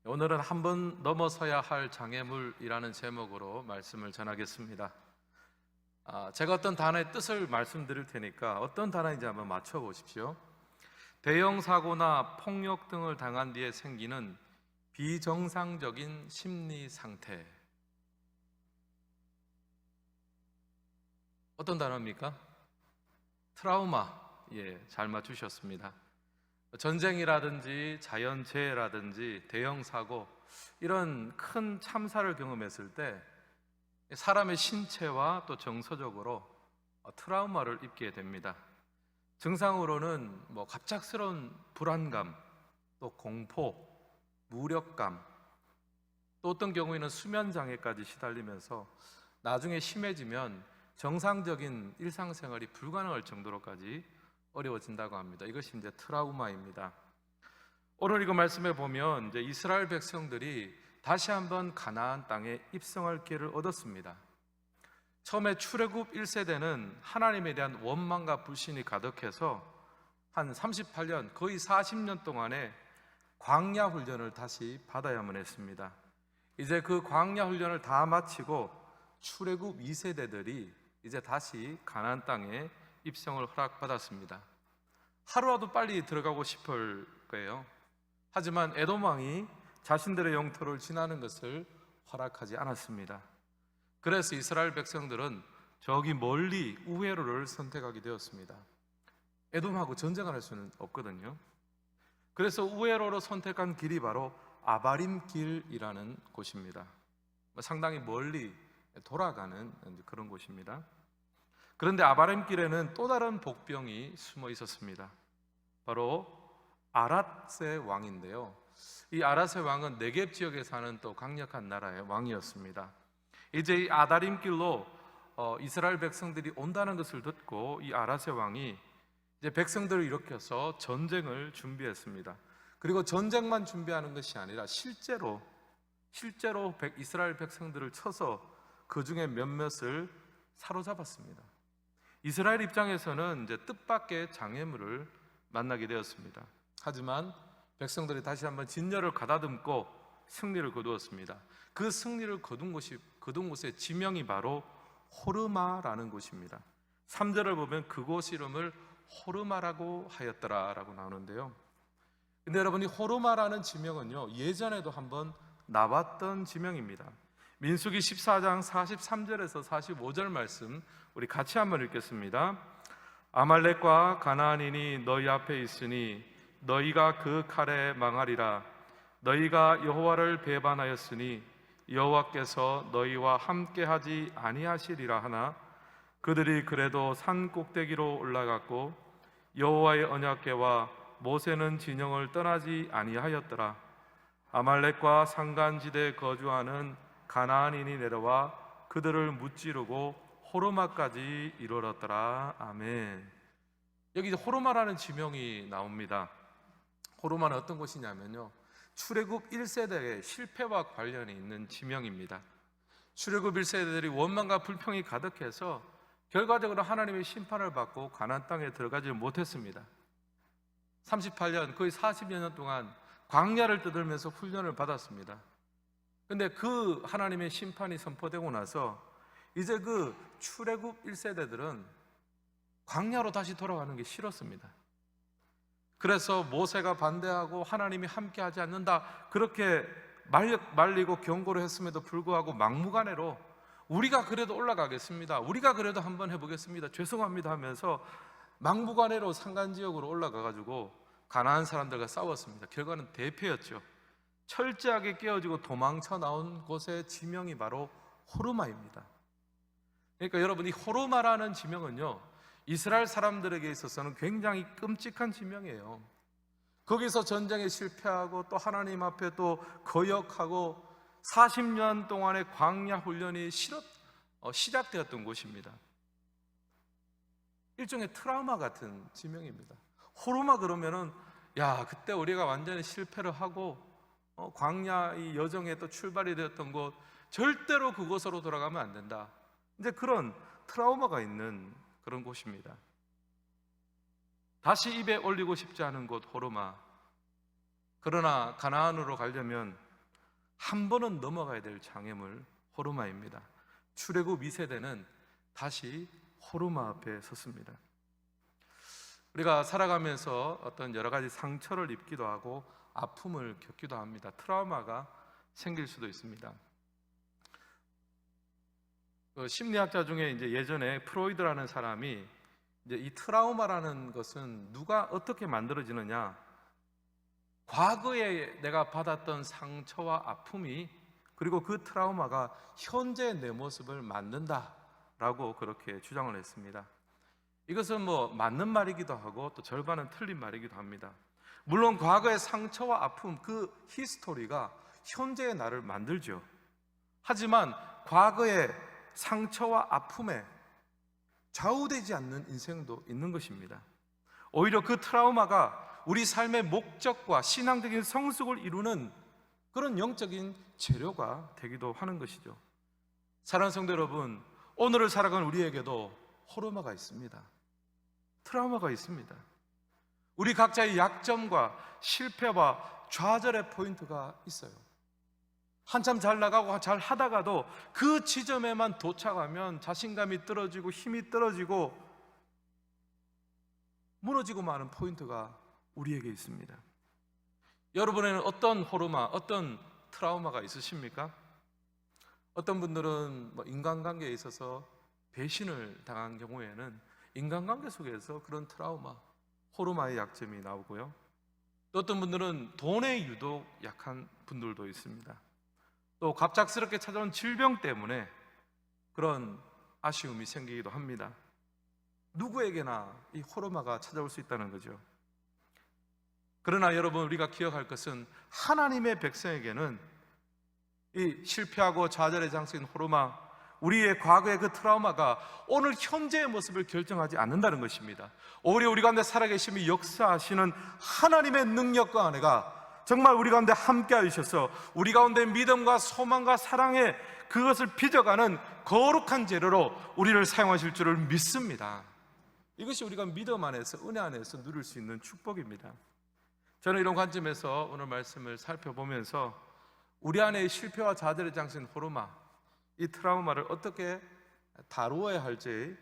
오늘은 한번 넘어서야 할 장애물이라는 제목으로 말씀을 전하겠습니다. 제가 어떤 단어의 뜻을 말씀드릴 테니까 어떤 단어인지 한번 맞춰보십시오. 대형 사고나 폭력 등을 당한 뒤에 생기는 비정상적인 심리 상태. 어떤 단어입니까? 트라우마. 잘 맞추셨습니다. 전쟁이라든지 자연재해라든지 대형 사고, 이런 큰 참사를 경험했을 때 사람의 신체와 또 정서적으로 트라우마를 입게 됩니다. 증상으로는 갑작스러운 불안감, 또 공포, 무력감, 또 어떤 경우에는 수면 장애까지 시달리면서 나중에 심해지면 정상적인 일상생활이 불가능할 정도로까지 어려워진다고 합니다. 이것이 이제 트라우마입니다. 오늘 이거 말씀해 보면 이제 이스라엘 백성들이 다시 한번 가나안 땅에 입성할 기회를 얻었습니다. 처음에 출애굽 1세대는 하나님에 대한 원망과 불신이 가득해서 한 38년, 거의 40년 동안의 광야 훈련을 다시 받아야만 했습니다. 이제 그 광야 훈련을 다 마치고 출애굽 2세대들이 이제 다시 가나안 땅에 입성을 허락받았습니다. 하루라도 빨리 들어가고 싶을 거예요. 하지만 에돔 왕이 자신들의 영토를 지나는 것을 허락하지 않았습니다. 그래서 이스라엘 백성들은 저기 멀리 우회로를 선택하게 되었습니다. 에돔하고 전쟁을 할 수는 없거든요. 그래서 우회로로 선택한 길이 바로 아바림 길이라는 곳입니다. 상당히 멀리 돌아가는 그런 곳입니다. 그런데 아바림 길에는 또 다른 복병이 숨어 있었습니다. 바로 아랏의 왕인데요. 이 아랏의 왕은 네겝 지역에 사는 또 강력한 나라의 왕이었습니다. 이제 이 아다림 길로 이스라엘 백성들이 온다는 것을 듣고 이 아랏의 왕이 이제 백성들을 일으켜서 전쟁을 준비했습니다. 그리고 전쟁만 준비하는 것이 아니라 실제로 이스라엘 백성들을 쳐서 그 중에 몇몇을 사로잡았습니다. 이스라엘 입장에서는 이제 뜻밖의 장애물을 만나게 되었습니다. 하지만 백성들이 다시 한번 진열을 가다듬고 승리를 거두었습니다. 그 승리를 거둔 곳의 지명이 바로 호르마라는 곳입니다. 3절을 보면 그곳 이름을 호르마라고 하였더라라고 나오는데요. 근데 여러분, 이 호르마라는 지명은요, 예전에도 한번 나왔던 지명입니다. 민수기 14장 43절에서 45절 말씀 우리 같이 한번 읽겠습니다. 아말렉과 가나안인이 너희 앞에 있으니 너희가 그 칼에 망하리라. 너희가 여호와를 배반하였으니 여호와께서 너희와 함께하지 아니하시리라 하나 그들이 그래도 산 꼭대기로 올라갔고 여호와의 언약궤와 모세는 진영을 떠나지 아니하였더라. 아말렉과 산간지대에 거주하는 가나안인이 내려와 그들을 무찌르고 호르마까지 이르렀더라. 아멘. 여기 호르마라는 지명이 나옵니다. 호르마는 어떤 곳이냐면요, 출애굽 1세대의 실패와 관련이 있는 지명입니다. 출애굽 1세대들이 원망과 불평이 가득해서 결과적으로 하나님의 심판을 받고 가나안 땅에 들어가지 못했습니다. 38년, 거의 40여 년 동안 광야를 떠들면서 훈련을 받았습니다. 근데 그 하나님의 심판이 선포되고 나서 이제 그 출애굽 1세대들은 광야로 다시 돌아가는 게 싫었습니다. 그래서 모세가 반대하고 하나님이 함께하지 않는다, 그렇게 말리고 경고를 했음에도 불구하고 막무가내로 우리가 그래도 올라가겠습니다, 우리가 그래도 한번 해보겠습니다, 죄송합니다 하면서 막무가내로 산간지역으로 올라가가지고 가나안 사람들과 싸웠습니다. 결과는 대패였죠. 철저하게 깨어지고 도망쳐 나온 곳의 지명이 바로 호르마입니다. 그러니까 여러분, 이 호르마라는 지명은요, 이스라엘 사람들에게 있어서는 굉장히 끔찍한 지명이에요. 거기서 전쟁에 실패하고 또 하나님 앞에 또 거역하고 40년 동안의 광야 훈련이 시작되었던 곳입니다. 일종의 트라우마 같은 지명입니다. 호르마 그러면은 그때 우리가 완전히 실패를 하고 광야 이 여정에 또 출발이 되었던 곳, 절대로 그곳으로 돌아가면 안 된다, 이제 그런 트라우마가 있는 그런 곳입니다. 다시 입에 올리고 싶지 않은 곳 호르마. 그러나 가나안으로 가려면 한 번은 넘어가야 될 장애물 호르마입니다. 출애굽 2세대는 다시 호르마 앞에 섰습니다. 우리가 살아가면서 어떤 여러 가지 상처를 입기도 하고 아픔을 겪기도 합니다. 트라우마가 생길 수도 있습니다. 심리학자 중에 이제 예전에 프로이드라는 사람이 이제 이 트라우마라는 것은 누가 어떻게 만들어지느냐, 과거에 내가 받았던 상처와 아픔이, 그리고 그 트라우마가 현재 내 모습을 만든다라고 그렇게 주장을 했습니다. 이것은 뭐 맞는 말이기도 하고 또 절반은 틀린 말이기도 합니다. 물론 과거의 상처와 아픔, 그 히스토리가 현재의 나를 만들죠. 하지만 과거의 상처와 아픔에 좌우되지 않는 인생도 있는 것입니다. 오히려 그 트라우마가 우리 삶의 목적과 신앙적인 성숙을 이루는 그런 영적인 재료가 되기도 하는 것이죠. 사랑하는 성도 여러분, 오늘을 살아가는 우리에게도 호르마가 있습니다. 트라우마가 있습니다. 우리 각자의 약점과 실패와 좌절의 포인트가 있어요. 한참 잘 나가고 잘 하다가도 그 지점에만 도착하면 자신감이 떨어지고 힘이 떨어지고 무너지고 마는 포인트가 우리에게 있습니다. 여러분에는 어떤 호르마, 어떤 트라우마가 있으십니까? 어떤 분들은 인간관계에 있어서 배신을 당한 경우에는 인간관계 속에서 그런 트라우마, 호르마의 약점이 나오고요. 또 어떤 분들은 돈에 유독 약한 분들도 있습니다. 또 갑작스럽게 찾아온 질병 때문에 그런 아쉬움이 생기기도 합니다. 누구에게나 이 호르마가 찾아올 수 있다는 거죠. 그러나 여러분, 우리가 기억할 것은 하나님의 백성에게는 이 실패하고 좌절의 장소인 호르마, 우리의 과거의 그 트라우마가 오늘 현재의 모습을 결정하지 않는다는 것입니다. 오히려 우리 가운데 살아계심이 역사하시는 하나님의 능력과 은혜가 정말 우리 가운데 함께 하셔서 우리 가운데 믿음과 소망과 사랑의 그것을 빚어가는 거룩한 재료로 우리를 사용하실 줄을 믿습니다. 이것이 우리가 믿음 안에서, 은혜 안에서 누릴 수 있는 축복입니다. 저는 이런 관점에서 오늘 말씀을 살펴보면서 우리 안에 실패와 좌절의 장소인 호르마, 이 트라우마를 어떻게 다루어야 할지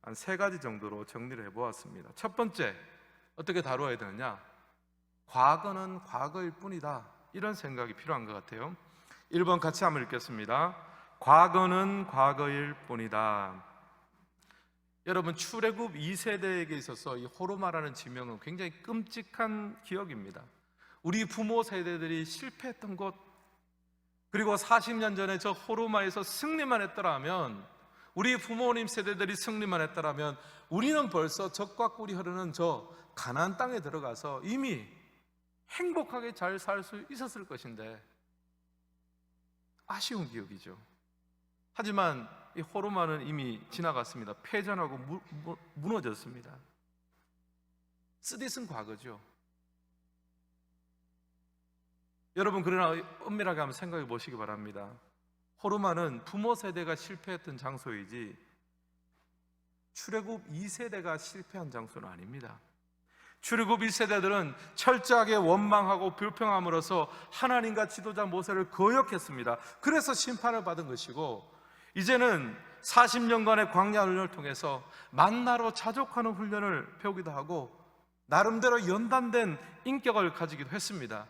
한 3가지 정도로 정리를 해보았습니다. 첫 번째, 어떻게 다루어야 되느냐? 과거는 과거일 뿐이다, 이런 생각이 필요한 것 같아요. 1번 같이 한번 읽겠습니다. 과거는 과거일 뿐이다. 여러분, 출애굽 2세대에게 있어서 이 호르마라는 지명은 굉장히 끔찍한 기억입니다. 우리 부모 세대들이 실패했던 것, 그리고 40년 전에 저 호르마에서 승리만 했더라면, 우리 부모님 세대들이 승리만 했더라면 우리는 벌써 젖과 꿀이 흐르는 저 가나안 땅에 들어가서 이미 행복하게 잘 살 수 있었을 것인데, 아쉬운 기억이죠. 하지만 이 호르마는 이미 지나갔습니다. 패전하고 무너졌습니다. 쓰디쓴 과거죠. 여러분, 그러나 엄밀하게 한번 생각해 보시기 바랍니다. 호르마는 부모 세대가 실패했던 장소이지 출애굽 2세대가 실패한 장소는 아닙니다. 출애굽 1세대들은 철저하게 원망하고 불평함으로써 하나님과 지도자 모세를 거역했습니다. 그래서 심판을 받은 것이고, 이제는 40년간의 광야 훈련을 통해서 만나로 자족하는 훈련을 배우기도 하고 나름대로 연단된 인격을 가지기도 했습니다.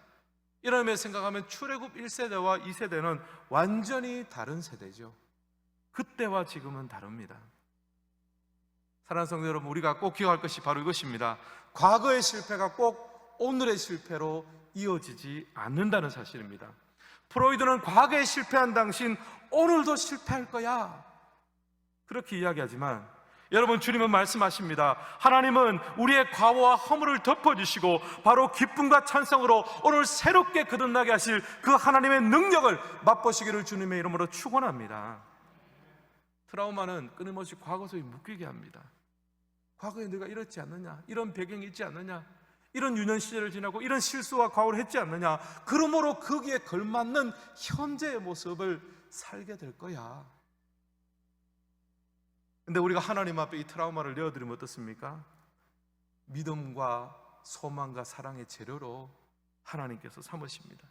이런 의미에서 생각하면 출애굽 1세대와 2세대는 완전히 다른 세대죠. 그때와 지금은 다릅니다. 사랑하는 성도 여러분, 우리가 꼭 기억할 것이 바로 이것입니다. 과거의 실패가 꼭 오늘의 실패로 이어지지 않는다는 사실입니다. 프로이드는 과거에 실패한 당신 오늘도 실패할 거야, 그렇게 이야기하지만 여러분, 주님은 말씀하십니다. 하나님은 우리의 과오와 허물을 덮어주시고 바로 기쁨과 찬성으로 오늘 새롭게 거듭나게 하실 그 하나님의 능력을 맛보시기를 주님의 이름으로 축원합니다. 트라우마는 끊임없이 과거 속에 묶이게 합니다. 과거에 내가 이렇지 않느냐, 이런 배경이 있지 않느냐, 이런 유년 시절을 지나고 이런 실수와 과오를 했지 않느냐, 그러므로 거기에 걸맞는 현재의 모습을 살게 될 거야. 근데 우리가 하나님 앞에 이 트라우마를 내어드리면 어떻습니까? 믿음과 소망과 사랑의 재료로 하나님께서 삼으십니다.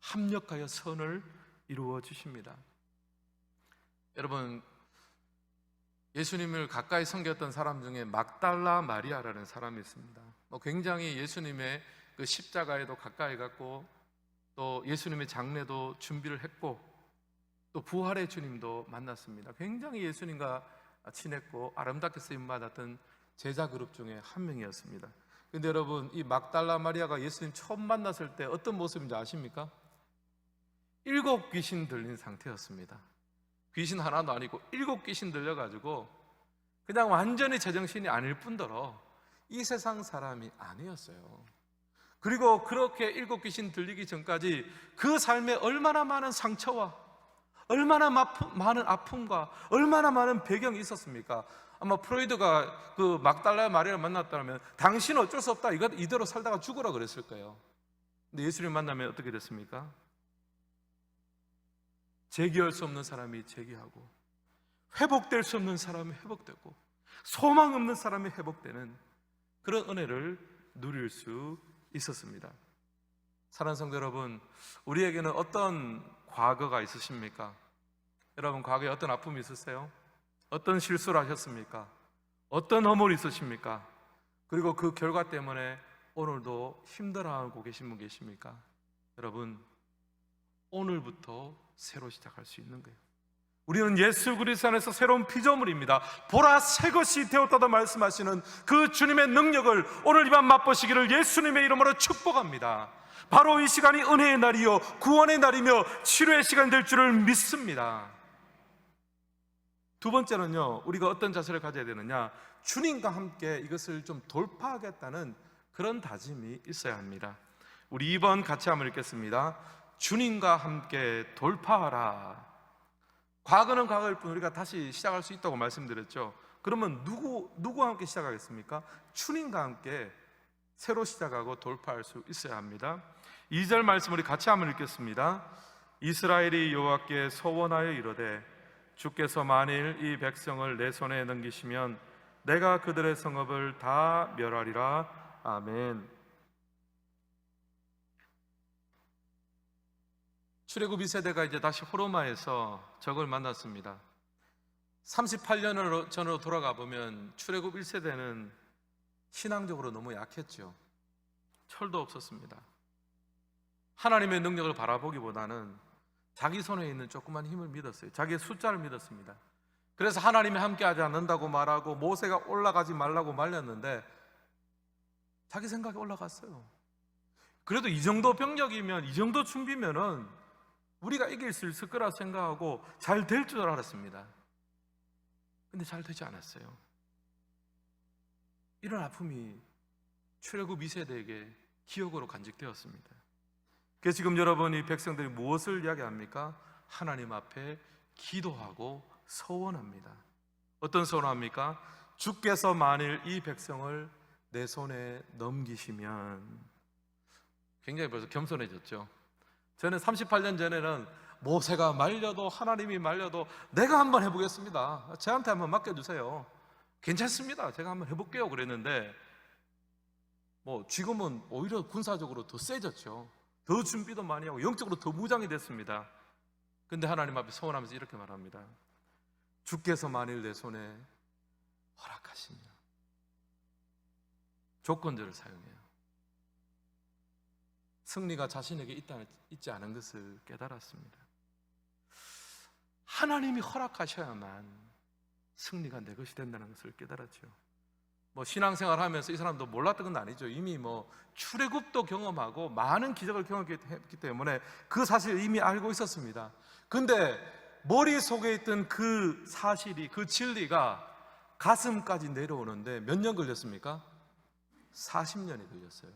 합력하여 선을 이루어 주십니다. 여러분, 예수님을 가까이 섬겼던 사람 중에 막달라 마리아라는 사람이 있습니다. 굉장히 예수님의 그 십자가에도 가까이 갔고, 또 예수님의 장례도 준비를 했고, 또 부활의 주님도 만났습니다. 굉장히 예수님과 친했고 아름답게 쓰임 받았던 제자 그룹 중에 한 명이었습니다. 근데 여러분, 이 막달라 마리아가 예수님 처음 만났을 때 어떤 모습인지 아십니까? 7 귀신 들린 상태였습니다. 귀신 하나도 아니고 7 귀신 들려가지고 그냥 완전히 제정신이 아닐 뿐더러 이 세상 사람이 아니었어요. 그리고 그렇게 7 귀신 들리기 전까지 그 삶에 얼마나 많은 상처와 얼마나 많은 아픔과 얼마나 많은 배경이 있었습니까? 아마 프로이드가 그 막달라 마리아를 만났다면 당신은 어쩔 수 없다, 이대로 살다가 죽으라 그랬을 거예요. 근데 예수님 만나면 어떻게 됐습니까? 재기할 수 없는 사람이 재기하고, 회복될 수 없는 사람이 회복되고, 소망 없는 사람이 회복되는 그런 은혜를 누릴 수 있었습니다. 사랑하는 성도 여러분, 우리에게는 어떤 과거가 있으십니까? 여러분, 과거에 어떤 아픔이 있으세요? 어떤 실수를 하셨습니까? 어떤 허물이 있으십니까? 그리고 그 결과 때문에 오늘도 힘들어하고 계신 분 계십니까? 여러분, 오늘부터 새로 시작할 수 있는 거예요. 우리는 예수 그리스도 안에서 새로운 피조물입니다. 보라, 새 것이 되었다고 말씀하시는 그 주님의 능력을 오늘 이 밤 맛보시기를 예수님의 이름으로 축복합니다. 바로 이 시간이 은혜의 날이요 구원의 날이며 치료의 시간이 될 줄을 믿습니다. 두 번째는요, 우리가 어떤 자세를 가져야 되느냐, 주님과 함께 이것을 좀 돌파하겠다는 그런 다짐이 있어야 합니다. 우리 2번 같이 한번 읽겠습니다. 주님과 함께 돌파하라. 과거는 과거일 뿐 우리가 다시 시작할 수 있다고 말씀드렸죠. 그러면 누구와 함께 시작하겠습니까? 주님과 함께 새로 시작하고 돌파할 수 있어야 합니다. 2절 말씀 우리 같이 한번 읽겠습니다. 이스라엘이 여호와께 서원하여 이르되 주께서 만일 이 백성을 내 손에 넘기시면 내가 그들의 성읍을 다 멸하리라. 아멘. 출애굽 2세대가 이제 다시 호르마에서 적을 만났습니다. 38년 전으로 돌아가 보면 출애굽 1세대는 신앙적으로 너무 약했죠. 철도 없었습니다. 하나님의 능력을 바라보기보다는 자기 손에 있는 조그만 힘을 믿었어요. 자기의 숫자를 믿었습니다. 그래서 하나님이 함께하지 않는다고 말하고 모세가 올라가지 말라고 말렸는데 자기 생각에 올라갔어요. 그래도 이 정도 병력이면, 이 정도 준비면은 우리가 이길 수 있을 거라 생각하고 잘 될 줄 알았습니다. 근데 잘 되지 않았어요. 이런 아픔이 출애굽 2세대에게 기억으로 간직되었습니다. 그래서 지금 여러분이 백성들이 무엇을 이야기합니까? 하나님 앞에 기도하고 서원합니다. 어떤 서원합니까? 주께서 만일 이 백성을 내 손에 넘기시면. 굉장히 벌써 겸손해졌죠. 저는 38년 전에는 모세가 말려도 하나님이 말려도 내가 한번 해보겠습니다. 저한테 한번 맡겨주세요. 괜찮습니다. 제가 한번 해볼게요. 그랬는데 지금은 오히려 군사적으로 더 세졌죠. 더 준비도 많이 하고 영적으로 더 무장이 됐습니다. 근데 하나님 앞에 서원하면서 이렇게 말합니다. 주께서 만일 내 손에 허락하시면. 조건들을 사용해요. 승리가 자신에게 있지 않은 것을 깨달았습니다. 하나님이 허락하셔야만 승리가 내 것이 된다는 것을 깨달았죠. 신앙생활 하면서 이 사람도 몰랐던 건 아니죠. 이미 출애굽도 경험하고 많은 기적을 경험했기 때문에 그 사실을 이미 알고 있었습니다. 근데 머릿속에 있던 그 사실이, 그 진리가 가슴까지 내려오는데 몇 년 걸렸습니까? 40년이 걸렸어요.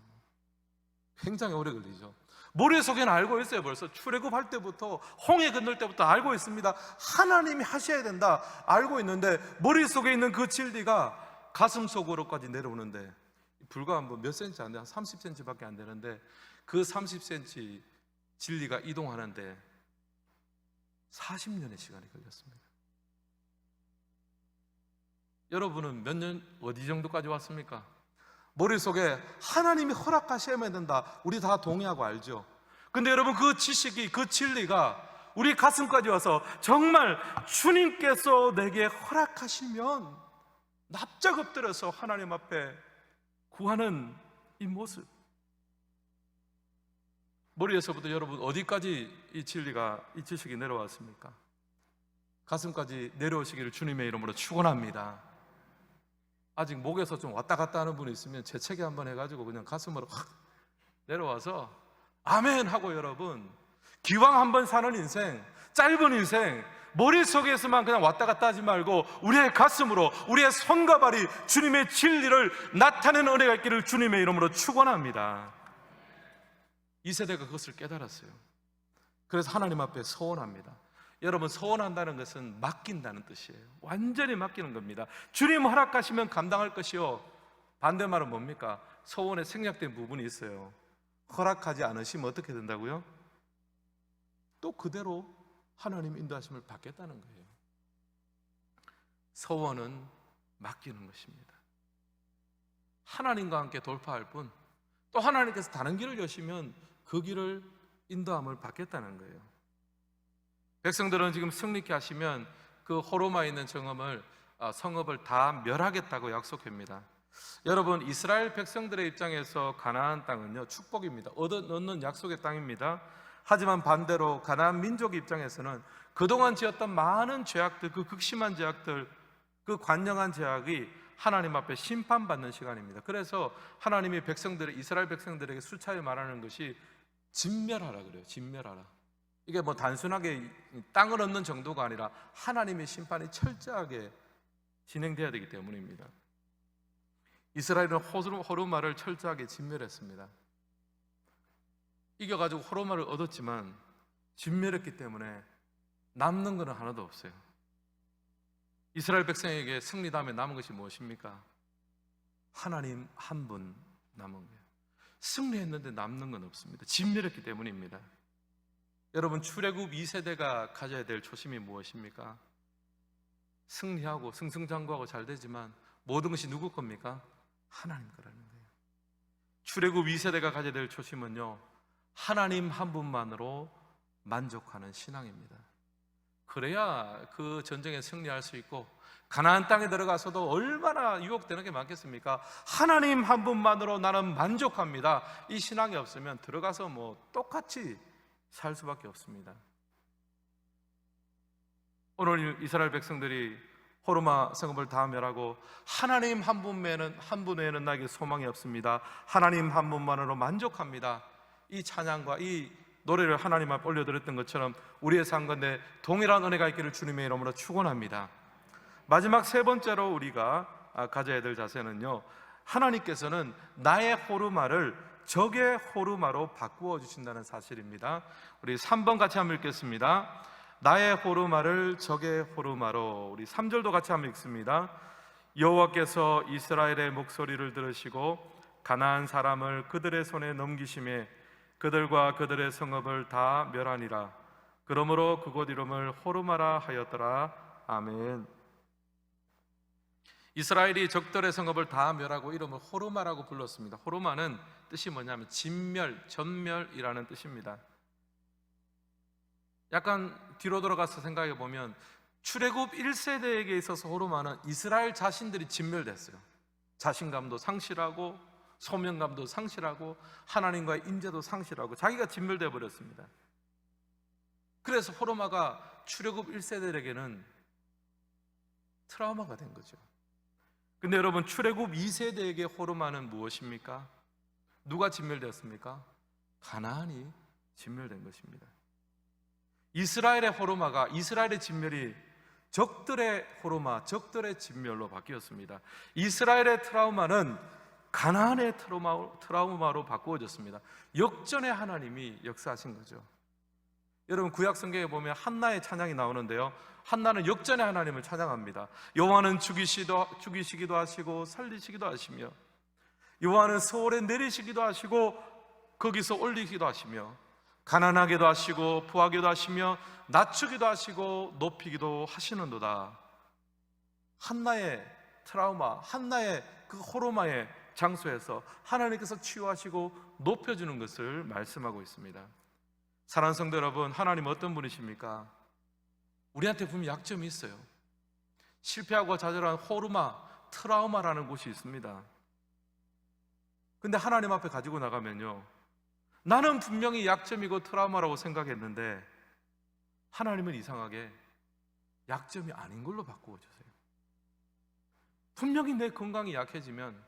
굉장히 오래 걸리죠. 머릿속에는 알고 있어요. 벌써 출애굽할 때부터, 홍해 건널 때부터 알고 있습니다. 하나님이 하셔야 된다 알고 있는데 머릿속에 있는 그 진리가 가슴 속으로까지 내려오는데 불과 몇 센치 안 돼, 한 30cm밖에 안 되는데 그 30cm 진리가 이동하는데 40년의 시간이 걸렸습니다. 여러분은 몇 년, 어디 정도까지 왔습니까? 머릿속에 하나님이 허락하셔야만 된다, 우리 다 동의하고 알죠. 근데 여러분, 그 지식이, 그 진리가 우리 가슴까지 와서 정말 주님께서 내게 허락하시면 납작 엎드려서 하나님 앞에 구하는 이 모습, 머리에서부터 여러분 어디까지 이 진리가, 이 지식이 내려왔습니까? 가슴까지 내려오시기를 주님의 이름으로 축원합니다. 아직 목에서 좀 왔다 갔다 하는 분이 있으면 재채기 한번 해가지고 그냥 가슴으로 확 내려와서 아멘 하고, 여러분, 기왕 한번 사는 인생, 짧은 인생, 머릿속에서만 그냥 왔다 갔다 하지 말고 우리의 가슴으로, 우리의 손과 발이 주님의 진리를 나타내는 은혜가 있기를 주님의 이름으로 축원합니다. 이 세대가 그것을 깨달았어요. 그래서 하나님 앞에 서원합니다. 여러분, 서원한다는 것은 맡긴다는 뜻이에요. 완전히 맡기는 겁니다. 주님 허락하시면 감당할 것이요, 반대말은 뭡니까? 서원에 생략된 부분이 있어요. 허락하지 않으시면 어떻게 된다고요? 또 그대로 하나님 인도하심을 받겠다는 거예요. 서원은 맡기는 것입니다. 하나님과 함께 돌파할 뿐, 또 하나님께서 다른 길을 여시면 그 길을 인도함을 받겠다는 거예요. 백성들은 지금 승리케 하시면 그 호르마에 있는 성읍을 다 멸하겠다고 약속합니다. 여러분, 이스라엘 백성들의 입장에서 가나안 땅은요, 축복입니다. 얻는 약속의 땅입니다. 하지만 반대로 가나안 민족의 입장에서는 그동안 지었던 많은 죄악들, 그 극심한 죄악들, 그 관영한 죄악이 하나님 앞에 심판받는 시간입니다. 그래서 하나님이 이스라엘 백성들에게 수차례 말하는 것이 진멸하라 그래요. 진멸하라. 이게 뭐 단순하게 땅을 얻는 정도가 아니라 하나님의 심판이 철저하게 진행돼야 되기 때문입니다. 이스라엘은 호르마를 철저하게 진멸했습니다. 이겨가지고 호르마를 얻었지만 진멸했기 때문에 남는 것은 하나도 없어요. 이스라엘 백성에게 승리 다음에 남은 것이 무엇입니까? 하나님 한 분 남은 거예요. 승리했는데 남는 건 없습니다. 진멸했기 때문입니다. 여러분, 출애굽 2세대가 가져야 될 초심이 무엇입니까? 승리하고 승승장구하고 잘 되지만 모든 것이 누구 겁니까? 하나님 거라는 거예요. 출애굽 2세대가 가져야 될 초심은요, 하나님 한 분만으로 만족하는 신앙입니다. 그래야 그 전쟁에 승리할 수 있고, 가나안 땅에 들어가서도 얼마나 유혹되는 게 많겠습니까? 하나님 한 분만으로 나는 만족합니다. 이 신앙이 없으면 들어가서 뭐 똑같이 살 수밖에 없습니다. 오늘 이스라엘 백성들이 호르마 성읍을 다 멸하고 하나님 한 분 외에는 나에게 소망이 없습니다, 하나님 한 분만으로 만족합니다, 이 찬양과 이 노래를 하나님 앞에 올려드렸던 것처럼 우리의 삶 가운데 동일한 은혜가 있기를 주님의 이름으로 축원합니다. 마지막 세 번째로 우리가 가져야 될 자세는요, 하나님께서는 나의 호르마를 적의 호르마로 바꾸어 주신다는 사실입니다. 우리 3번 같이 한번 읽겠습니다. 나의 호르마를 적의 호르마로. 우리 3절도 같이 한번 읽습니다. 여호와께서 이스라엘의 목소리를 들으시고 가나안 사람을 그들의 손에 넘기심에 그들과 그들의 성읍을 다 멸하니라. 그러므로 그곳 이름을 호르마라 하였더라. 아멘. 이스라엘이 적들의 성읍을 다 멸하고 이름을 호르마라고 불렀습니다. 호르마는 뜻이 뭐냐면 진멸, 전멸이라는 뜻입니다. 약간 뒤로 돌아가서 생각해 보면 출애굽 1세대에게 있어서 호르마는 이스라엘 자신들이 진멸됐어요. 자신감도 상실하고 소명감도 상실하고 하나님과의 임재도 상실하고 자기가 진멸되어 버렸습니다. 그래서 호르마가 출애굽 1세대에게는 트라우마가 된 거죠. 근데 여러분, 출애굽 2세대에게 호르마는 무엇입니까? 누가 진멸되었습니까? 가나안이 진멸된 것입니다. 이스라엘의 호르마가, 이스라엘의 진멸이 적들의 호르마, 적들의 진멸로 바뀌었습니다. 이스라엘의 트라우마는 가나안의 트라우마로 바꾸어졌습니다. 역전의 하나님이 역사하신 거죠. 여러분, 구약 성경에 보면 한나의 찬양이 나오는데요, 한나는 역전의 하나님을 찬양합니다. 여호와는 죽이시기도 하시고 살리시기도 하시며, 여호와는 서울에 내리시기도 하시고 거기서 올리기도 하시며, 가난하게도 하시고 부하게도 하시며 낮추기도 하시고 높이기도 하시는도다. 한나의 트라우마, 한나의 그 호르마의 장소에서 하나님께서 치유하시고 높여주는 것을 말씀하고 있습니다. 사랑하는 성도 여러분, 하나님 어떤 분이십니까? 우리한테 분명 약점이 있어요. 실패하고 좌절한 호르마, 트라우마라는 곳이 있습니다. 근데 하나님 앞에 가지고 나가면요, 나는 분명히 약점이고 트라우마라고 생각했는데 하나님은 이상하게 약점이 아닌 걸로 바꾸어 주세요. 분명히 내 건강이 약해지면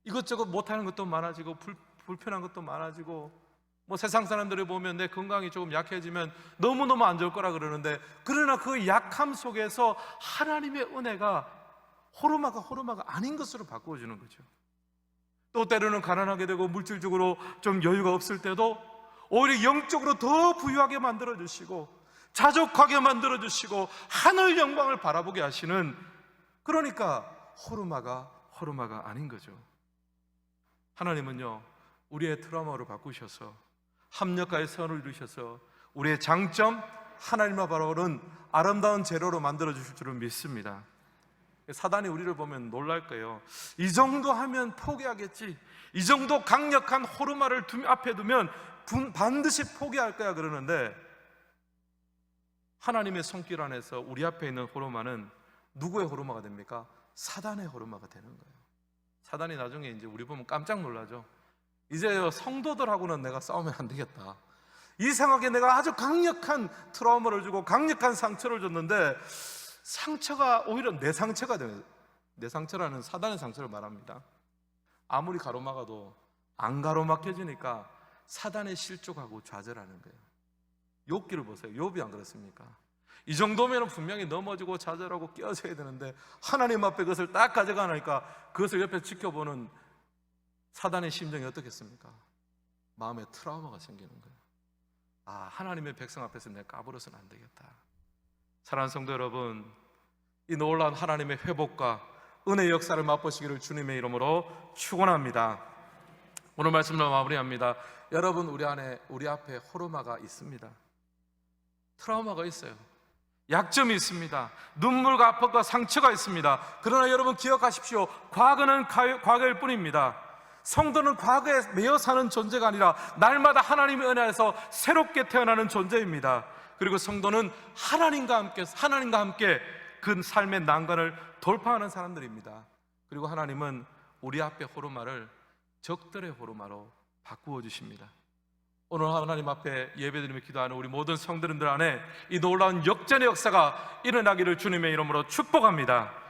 이것저것 못하는 것도 많아지고 불편한 것도 많아지고, 뭐 세상 사람들이 보면 내 건강이 조금 약해지면 너무너무 안 좋을 거라 그러는데, 그러나 그 약함 속에서 하나님의 은혜가 호르마가 아닌 것으로 바꾸어주는 거죠. 또 때로는 가난하게 되고 물질적으로 좀 여유가 없을 때도 오히려 영적으로 더 부유하게 만들어주시고 자족하게 만들어주시고 하늘 영광을 바라보게 하시는, 그러니까 호르마가 아닌 거죠. 하나님은요, 우리의 트라우마로 바꾸셔서 합력과의 선을 이루셔서 우리의 장점, 하나님과 바라보는 아름다운 재료로 만들어주실 줄은 믿습니다. 사단이 우리를 보면 놀랄 거예요. 이 정도 하면 포기하겠지, 이 정도 강력한 호르마를 앞에 두면 반드시 포기할 거야 그러는데, 하나님의 손길 안에서 우리 앞에 있는 호르마는 누구의 호르마가 됩니까? 사단의 호르마가 되는 거예요. 사단이 나중에 이제 우리 보면 깜짝 놀라죠. 이제 성도들하고는 내가 싸우면 안 되겠다, 이상하게 내가 아주 강력한 트라우마를 주고 강력한 상처를 줬는데 상처가 오히려 내 상처가 돼요. 내 상처라는 사단의 상처를 말합니다. 아무리 가로막아도 안 가로막혀지니까 사단에 실족하고 좌절하는 거예요. 욥기를 보세요. 욥이 안 그렇습니까? 이 정도면 분명히 넘어지고 좌절하고 깨어져야 되는데 하나님 앞에 그것을 딱 가져가니까 그것을 옆에 지켜보는 사단의 심정이 어떻겠습니까? 마음에 트라우마가 생기는 거예요. 아, 하나님의 백성 앞에서 내가 까불어서는 안 되겠다. 사랑하는 성도 여러분, 이 놀라운 하나님의 회복과 은혜의 역사를 맛보시기를 주님의 이름으로 축원합니다. 오늘 말씀을 마무리합니다. 여러분, 우리 앞에 호르마가 있습니다. 트라우마가 있어요. 약점이 있습니다. 눈물과 아픔과 상처가 있습니다. 그러나 여러분 기억하십시오. 과거는 과거일 뿐입니다. 성도는 과거에 매여 사는 존재가 아니라 날마다 하나님의 은혜 안에서 새롭게 태어나는 존재입니다. 그리고 성도는 하나님과 함께 그 삶의 난관을 돌파하는 사람들입니다. 그리고 하나님은 우리 앞에 호르마를 적들의 호르마로 바꾸어 주십니다. 오늘 하나님 앞에 예배드리며 기도하는 우리 모든 성도님들 안에 이 놀라운 역전의 역사가 일어나기를 주님의 이름으로 축복합니다.